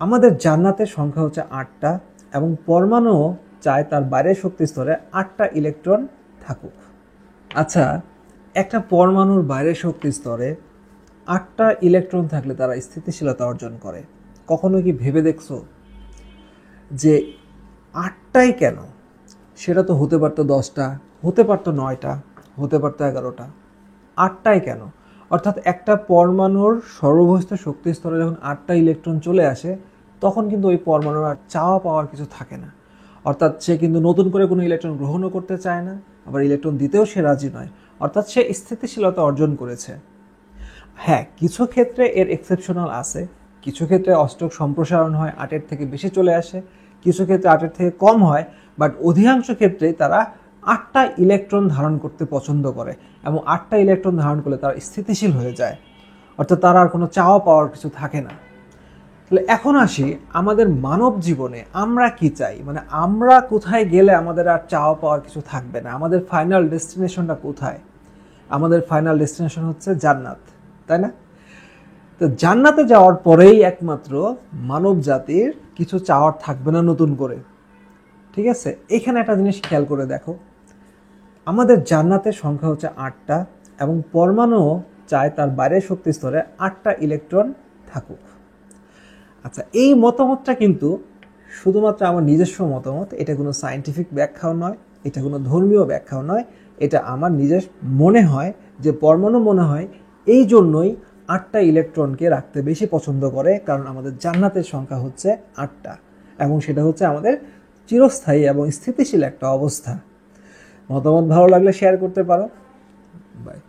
আমাদের জান্নাতের সংখ্যা হচ্ছে 8টা এবং পরমাণুও চায় তার বাইরের শক্তি স্তরে 8টা ইলেকট্রন থাকুক। আচ্ছা, একটা পরমাণুর বাইরের শক্তি স্তরে 8টা ইলেকট্রন থাকলে তারা স্থিতিশীলতা অর্জন করে। কখনো কি ভেবে দেখছো যে 8টাই কেন? সেটা তো হতে পারতো 10টা, হতে পারতো 9টা, হতে পারতো 11টা, 8টাই কেন? অর্থাৎ একটা পরমাণুর সর্ববহিষ্ঠ শক্তি স্তরে যখন 8টা ইলেকট্রন চলে আসে তখন কিন্তু ওই পরমাণুর আর চাওয়া পাওয়ার কিছু থাকে না। অর্থাৎ সে কিন্তু নতুন করে কোনো ইলেকট্রন গ্রহণও করতে চায় না, আবার ইলেকট্রন দিতেও সে রাজি নয়। অর্থাৎ সে স্থিতিশীলতা অর্জন করেছে। হ্যাঁ, কিছু ক্ষেত্রে এর এক্সেপশনাল আছে। কিছু ক্ষেত্রে অষ্টক সম্প্রসারণ হয়, 8-এর থেকে বেশি চলে আসে, কিছু ক্ষেত্রে 8-এর থেকে কম হয়, বাট অধিকাংশ ক্ষেত্রেই তারা 8টা ইলেকট্রন ধারণ করতে পছন্দ করে এবং 8টা ইলেকট্রন ধারণ করলে তারা স্থিতিশীল হয়ে যায়। অর্থাৎ তারা আর কোনো চাওয়া পাওয়ার কিছু থাকে না। তাহলে এখন আসি আমাদের মানব জীবনে আমরা কি চাই, মানে আমরা কোথায় গেলে আমাদের আর চাওয়া পাওয়ার কিছু থাকবে না, আমাদের ফাইনাল ডেস্টিনেশনটা কোথায়? আমাদের ফাইনাল ডেস্টিনেশন হচ্ছে জান্নাত, তাই না? তো জান্নাতে যাওয়ার পরেই একমাত্র মানব জাতির কিছু চাওয়ার থাকবে না নতুন করে। ঠিক আছে, এখানে একটা জিনিস খেয়াল করে দেখো, আমাদের জান্নাতের সংখ্যা হচ্ছে 8টা এবং পরমাণুও চায় তার বাইরের শক্তি স্তরে 8টা ইলেকট্রন থাকুক। আচ্ছা, এই মতামতটা কিন্তু শুধুমাত্র আমার নিজস্ব মতামত, এটা কোনো সায়েন্টিফিক ব্যাখ্যাও নয়, এটা কোনো ধর্মীয় ব্যাখ্যাও নয়, এটা আমার নিজের মনে হয় যে পরমাণু মনে হয় এই জন্যই 8টা ইলেকট্রনকে রাখতে বেশি পছন্দ করে, কারণ আমাদের জান্নাতের সংখ্যা হচ্ছে 8টা এবং সেটা হচ্ছে আমাদের চিরস্থায়ী এবং স্থিতিশীল একটা অবস্থা। মতামত ভালো লাগলে শেয়ার করতে পারো। বাই।